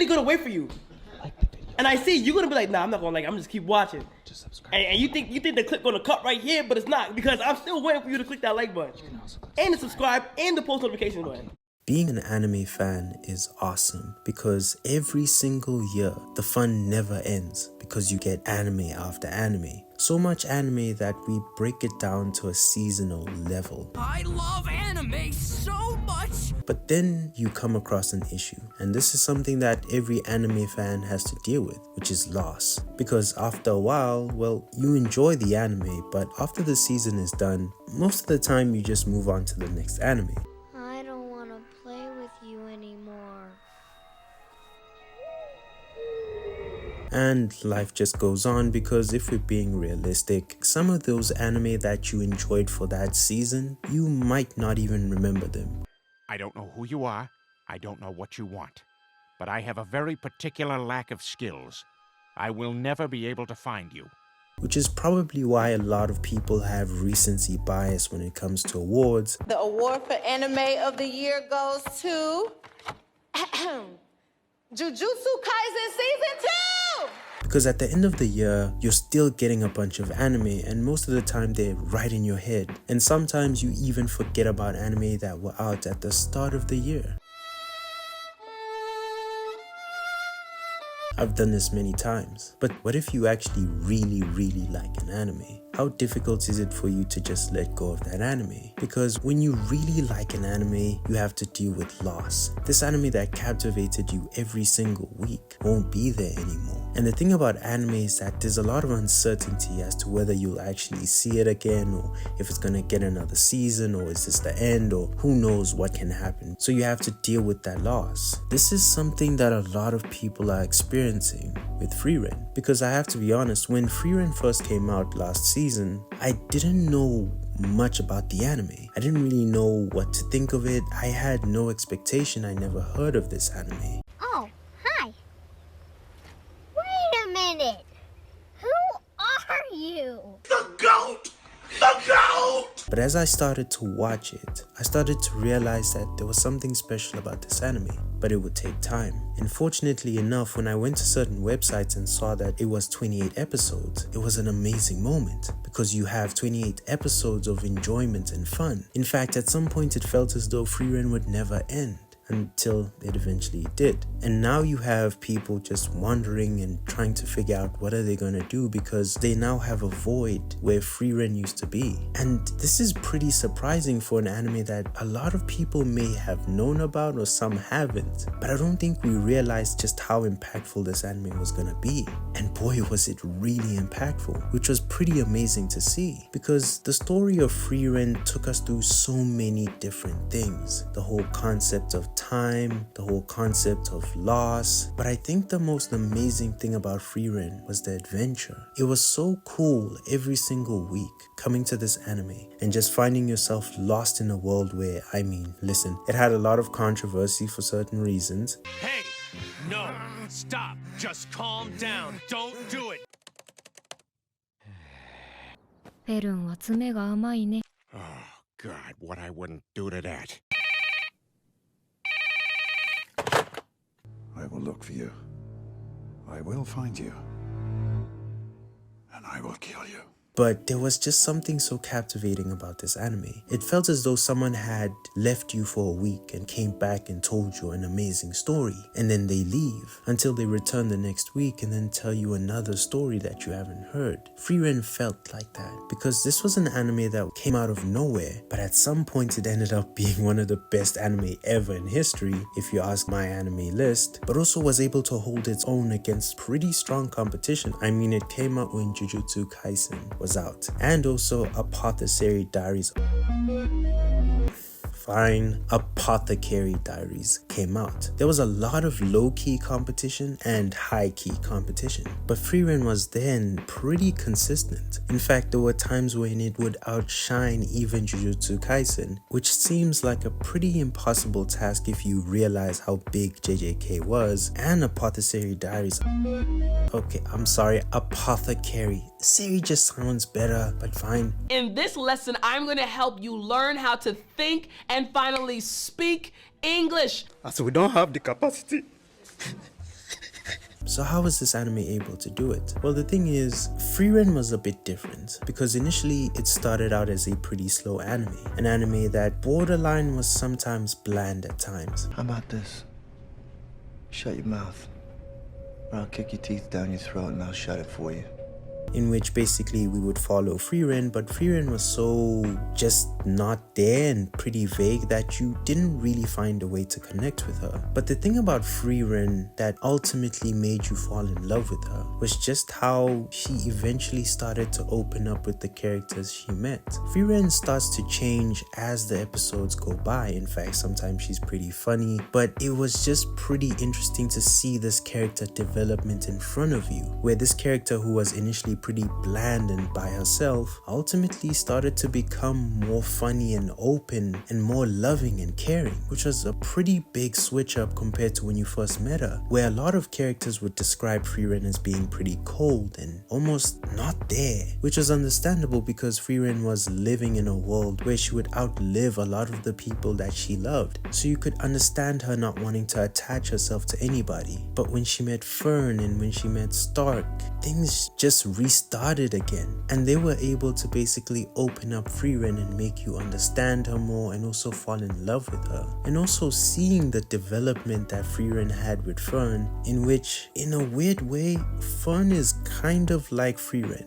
gonna wait for you. And I see you're gonna be like, nah, I'm not gonna like it. I'm just keep watching. Just subscribe. And you think the clip gonna cut right here, but it's not, because I'm still waiting for you to click that like button. And the subscribe and the post notification button. Being an anime fan is awesome because every single year the fun never ends because you get anime after anime. So much anime that we break it down to a seasonal level. I love anime so much! But then you come across an issue, and this is something that every anime fan has to deal with, which is loss. Because after a while, well, you enjoy the anime, but after the season is done, most of the time you just move on to the next anime. I don't want to play with you anymore. And life just goes on, because if we're being realistic, some of those anime that you enjoyed for that season, you might not even remember them. I don't know who you are, I don't know what you want, but I have a very particular lack of skills. I will never be able to find you. Which is probably why a lot of people have recency bias when it comes to awards. The award for Anime of the Year goes to Jujutsu Kaisen Season 2! Because at the end of the year, you're still getting a bunch of anime, and most of the time they're right in your head. And sometimes you even forget about anime that were out at the start of the year. I've done this many times. But what if you actually really like an anime? How difficult is it for you to just let go of that anime? Because when you really like an anime, you have to deal with loss. This anime that captivated you every single week won't be there anymore. And the thing about anime is that there's a lot of uncertainty as to whether you'll actually see it again, or if it's gonna get another season, or is this the end, or who knows what can happen. So you have to deal with that loss. This is something that a lot of people are experiencing with Frieren. Because I have to be honest, when Frieren first came out last season, I didn't know much about the anime. I didn't really know what to think of it. I had no expectation. I never heard of this anime. Oh, hi. Wait a minute. Who are you? The GOAT! The GOAT! But as I started to watch it, I started to realize that there was something special about this anime, but it would take time. And fortunately enough, when I went to certain websites and saw that it was 28 episodes, it was an amazing moment, because you have 28 episodes of enjoyment and fun. In fact, at some point it felt as though Frieren would never end, until it eventually did. And now you have people just wondering and trying to figure out what are they gonna do, because they now have a void where Frieren used to be. And this is pretty surprising for an anime that a lot of people may have known about, or some haven't. But I don't think we realized just how impactful this anime was gonna be. And boy, was it really impactful, which was pretty amazing to see, because the story of Frieren took us through so many different things. The whole concept of time, the whole concept of loss. But I think the most amazing thing about Frieren was the adventure. It was so cool every single week coming to this anime and just finding yourself lost in a world where, I mean, listen, it had a lot of controversy for certain reasons. Hey! No! Stop! Just calm down! Don't do it! Oh, God, what I wouldn't do to that. I will look for you. I will find you. And I will kill you. But there was just something so captivating about this anime. It felt as though someone had left you for a week and came back and told you an amazing story, and then they leave until they return the next week and then tell you another story that you haven't heard. Frieren felt like that because this was an anime that came out of nowhere, but at some point it ended up being one of the best anime ever in history, if you ask my anime list, but also was able to hold its own against pretty strong competition. I mean, it came out when Jujutsu Kaisen was out, and also Apothecary Diaries. Fine, Apothecary Diaries came out. There was a lot of low-key competition and high-key competition, but Frieren was then pretty consistent. In fact, there were times when it would outshine even Jujutsu Kaisen, which seems like a pretty impossible task if you realize how big JJK was. And Apothecary Diaries, okay, I'm sorry, Apothecary. Siri just sounds better, but fine. In this lesson, I'm going to help you learn how to think and finally speak English. As we don't have the capacity So how was this anime able to do it? Well, the thing is, Frieren was a bit different because initially it started out as a pretty slow anime, an anime that borderline was sometimes bland at times. How about this? Shut your mouth, or I'll kick your teeth down your throat and I'll shut it for you. In which basically we would follow Frieren, but Frieren was so just not there and pretty vague that you didn't really find a way to connect with her. But the thing about Frieren that ultimately made you fall in love with her was just how she eventually started to open up with the characters she met. Frieren starts to change as the episodes go by. In fact, sometimes she's pretty funny, but it was just pretty interesting to see this character development in front of you, where this character who was initially pretty bland and by herself ultimately started to become more funny and open and more loving and caring, which was a pretty big switch up compared to when you first met her, where a lot of characters would describe Frieren as being pretty cold and almost not there, which was understandable because Frieren was living in a world where she would outlive a lot of the people that she loved, so you could understand her not wanting to attach herself to anybody. But when she met Fern and when she met Stark, things just restarted again, and they were able to basically open up Frieren and make you understand her more and also fall in love with her. And also seeing the development that Frieren had with Fern, in which in a weird way Fern is kind of like Frieren.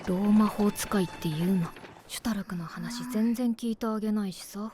ローマ法使いって言うな。シュタルクの話全然聞いてあげないしさ。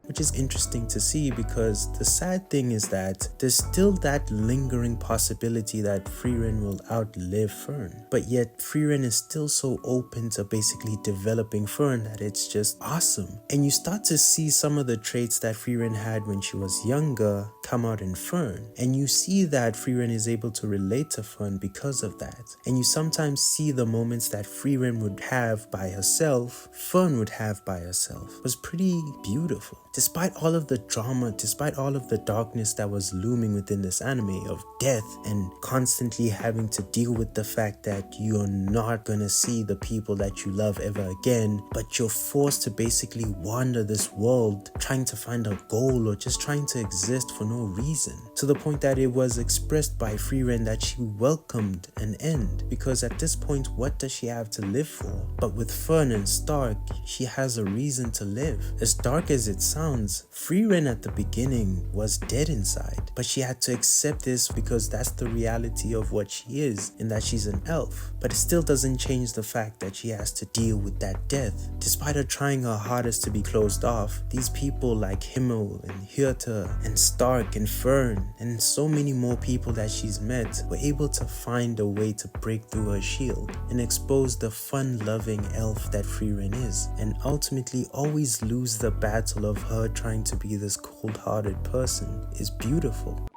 Which is interesting to see because the sad thing is that there's still that lingering possibility that Frieren will outlive Fern. But yet Frieren is still so open to basically developing Fern that it's just awesome. And you start to see some of the traits that Frieren had when she was younger come out in Fern. And you see that Frieren is able to relate to Fern because of that. And you sometimes see the moments that Frieren would have by herself, Fern would have by herself. It was pretty beautiful. Despite all of the drama, despite all of the darkness that was looming within this anime of death and constantly having to deal with the fact that you're not gonna see the people that you love ever again, but you're forced to basically wander this world trying to find a goal or just trying to exist for no reason, to the point that it was expressed by Frieren that she welcomed an end, because at this point, what does she have to live for? But with Fern and Stark, she has a reason to live. As dark as it sounds, Frieren at the beginning was dead inside, but she had to accept this because that's the reality of what she is, and that she's an elf. But it still doesn't change the fact that she has to deal with that death. Despite her trying her hardest to be closed off, these people like Himmel and Hirte and Stark and Fern and so many more people that she's met were able to find a way to break through her shield and expose the fun-loving elf that Frieren is, and ultimately always lose the battle of her trying to be this cold-hearted person is beautiful.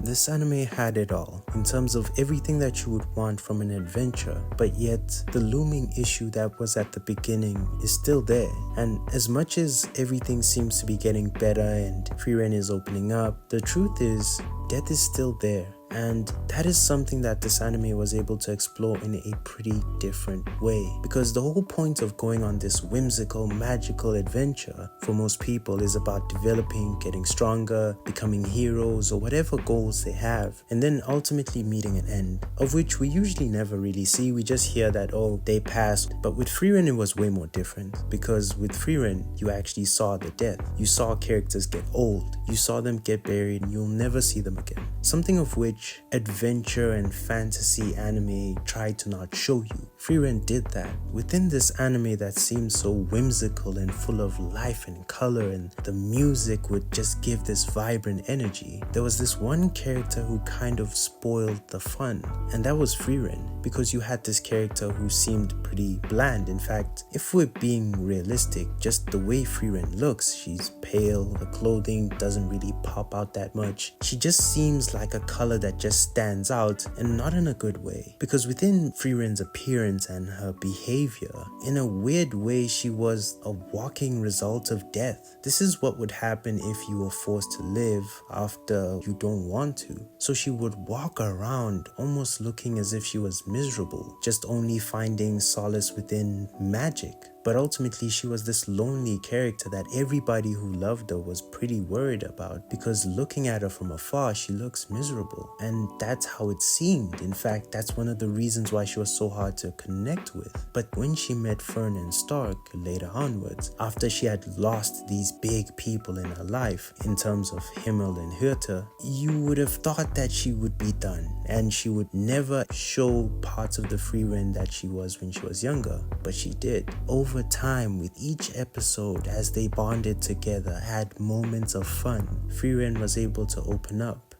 This anime had it all, in terms of everything that you would want from an adventure, but yet the looming issue that was at the beginning is still there. And as much as everything seems to be getting better and Frieren is opening up, the truth is, death is still there. And that is something that this anime was able to explore in a pretty different way. Because the whole point of going on this whimsical, magical adventure for most people is about developing, getting stronger, becoming heroes, or whatever goals they have, and then ultimately meeting an end, of which we usually never really see. We just hear that, oh, they passed. But with Frieren, it was way more different. Because with Frieren, you actually saw the death. You saw characters get old. You saw them get buried, and you'll never see them again. Something of which adventure and fantasy anime try to not show you. Frieren did that. Within this anime that seems so whimsical and full of life and color, and the music would just give this vibrant energy, there was this one character who kind of spoiled the fun, and that was Frieren, because you had this character who seemed pretty bland. In fact, if we're being realistic, just the way Frieren looks, she's pale, her clothing doesn't really pop out that much. She just seems like a color that just stands out, and not in a good way, because within Frieren's appearance and her behavior, in a weird way, she was a walking result of death. This is what would happen if you were forced to live after you don't want to. So she would walk around almost looking as if she was miserable, just only finding solace within magic. but ultimately she was this lonely character that everybody who loved her was pretty worried about, because looking at her from afar she looks miserable, and that's how it seemed. In fact, that's one of the reasons why she was so hard to connect with. But when she met Frieren and Stark later onwards, after she had lost these big people in her life in terms of Himmel and Hürter, you would have thought that she would be done and she would never show parts of the Frieren that she was when she was younger, but she did. Over time, with each episode, as they bonded together, had moments of fun, Frieren was able to open up.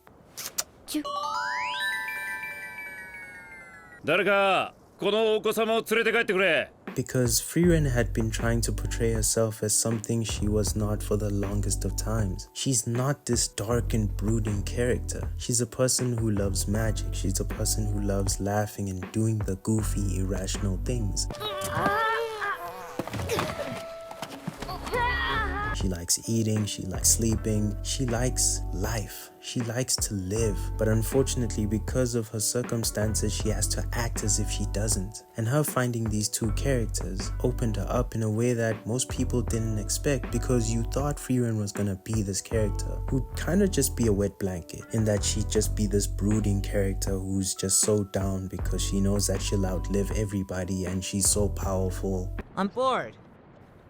誰かこのお子様を連れて帰ってくれ Because Frieren had been trying to portray herself as something she was not for the longest of times. She's not this dark and brooding character. She's a person who loves magic. She's a person who loves laughing and doing the goofy, irrational things. She likes eating, she likes sleeping, she likes life. She likes to live, but unfortunately because of her circumstances she has to act as if she doesn't. And her finding these two characters opened her up in a way that most people didn't expect, because you thought Frieren was gonna be this character who'd kind of just be a wet blanket, in that she'd just be this brooding character who's just so down because she knows that she'll outlive everybody and she's so powerful. I'm bored.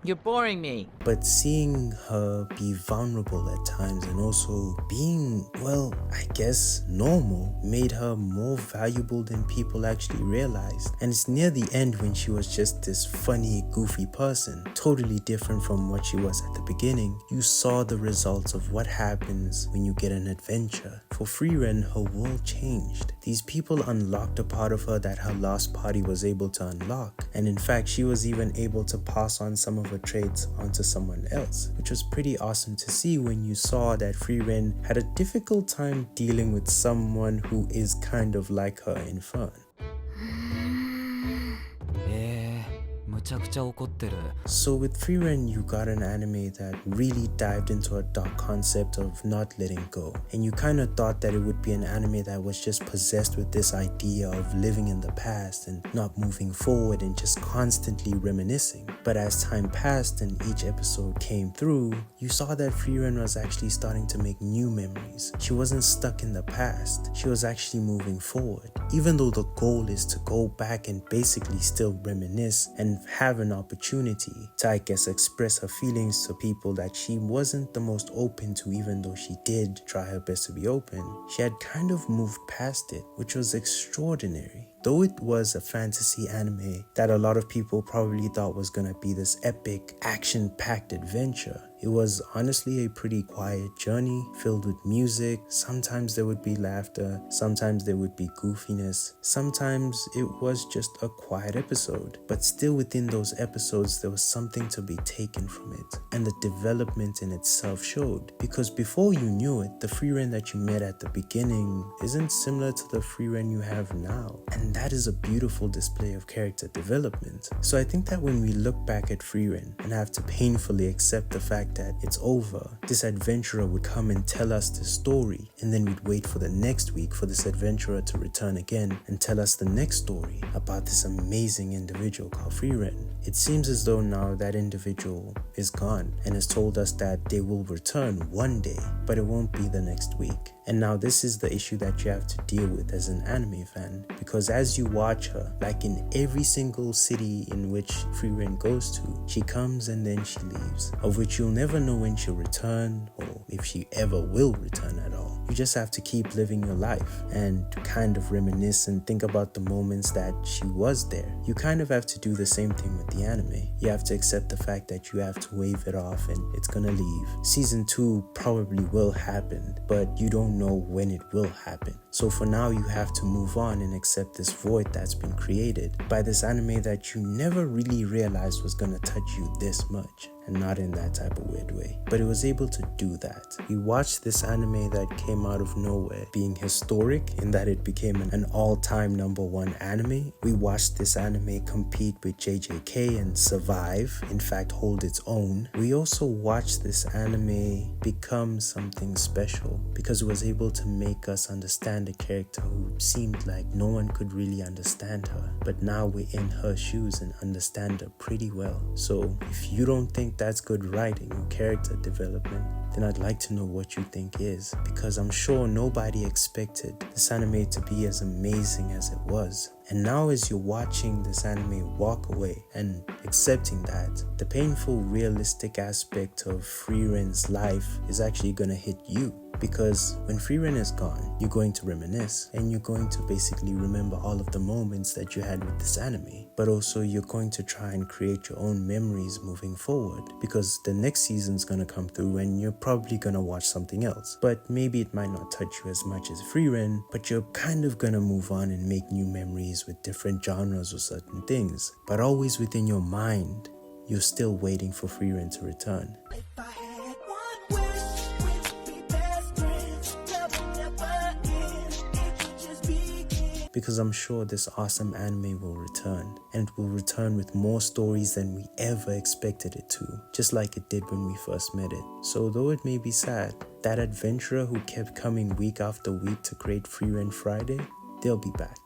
You're boring me. But seeing her be vulnerable at times and also being, well, I guess normal, made her more valuable than people actually realized. And it's near the end when she was just this funny, goofy person, totally different from what she was at the beginning. You saw the results of what happens when you get an adventure. For Frieren, her world changed. These people unlocked a part of her that her lost party was able to unlock. And in fact, she was even able to pass on some of her traits onto someone else, which was pretty awesome to see when you saw that Frieren had a difficult time dealing with someone who is kind of like her in fun. So with Frieren, you got an anime that really dived into a dark concept of not letting go, and you kind of thought that it would be an anime that was just possessed with this idea of living in the past and not moving forward and just constantly reminiscing. But as time passed and each episode came through, you saw that Frieren was actually starting to make new memories. She wasn't stuck in the past, she was actually moving forward, even though the goal is to go back and basically still reminisce and have an opportunity to, I guess, express her feelings to people that she wasn't the most open to, even though she did try her best to be open. She had kind of moved past it, which was extraordinary. Though it was a fantasy anime that a lot of people probably thought was gonna be this epic, action-packed adventure, it was honestly a pretty quiet journey filled with music. Sometimes there would be laughter, sometimes there would be goofiness, sometimes it was just a quiet episode. But still within those episodes there was something to be taken from it, and the development in itself showed. Because before you knew it, the Frieren that you met at the beginning isn't similar to the Frieren you have now. And that is a beautiful display of character development. So I think that when we look back at Frieren and have to painfully accept the fact that it's over, this adventurer would come and tell us the story, and then we'd wait for the next week for this adventurer to return again and tell us the next story about this amazing individual called Frieren. It seems as though now that individual is gone and has told us that they will return one day, but it won't be the next week. And now this is the issue that you have to deal with as an anime fan, because as you watch her, like in every single city in which Frieren goes to, she comes and then she leaves, of which you'll never know when she'll return or if she ever will return at all. You just have to keep living your life and kind of reminisce and think about the moments that she was there. You kind of have to do the same thing with the anime. You have to accept the fact that you have to wave it off and it's gonna leave. Season 2 probably will happen, but you don't know when it will happen. So for now, you have to move on and accept this void that's been created by this anime that you never really realized was gonna touch you this much. and not in that type of weird way. But it was able to do that. We watched this anime that came out of nowhere, being historic in that it became an all-time #1 anime. We watched this anime compete with JJK and survive, in fact hold its own. We also watched this anime become something special because it was able to make us understand a character who seemed like no one could really understand her, but now we're in her shoes and understand her pretty well. So if you don't think that's good writing or character development, then I'd like to know what you think is, because I'm sure nobody expected this anime to be as amazing as it was. And now as you're watching this anime walk away and accepting that, the painful realistic aspect of Frieren's life is actually gonna hit you. Because when Frieren is gone, you're going to reminisce and you're going to basically remember all of the moments that you had with this anime. But also you're going to try and create your own memories moving forward, because the next season's gonna come through and you're probably gonna watch something else. But maybe it might not touch you as much as Frieren, but you're kind of gonna move on and make new memories with different genres or certain things. But always within your mind, you're still waiting for Frieren to return. Because I'm sure this awesome anime will return, and it will return with more stories than we ever expected it to, just like it did when we first met it. So though it may be sad, that adventurer who kept coming week after week to create Frieren Friday, they'll be back.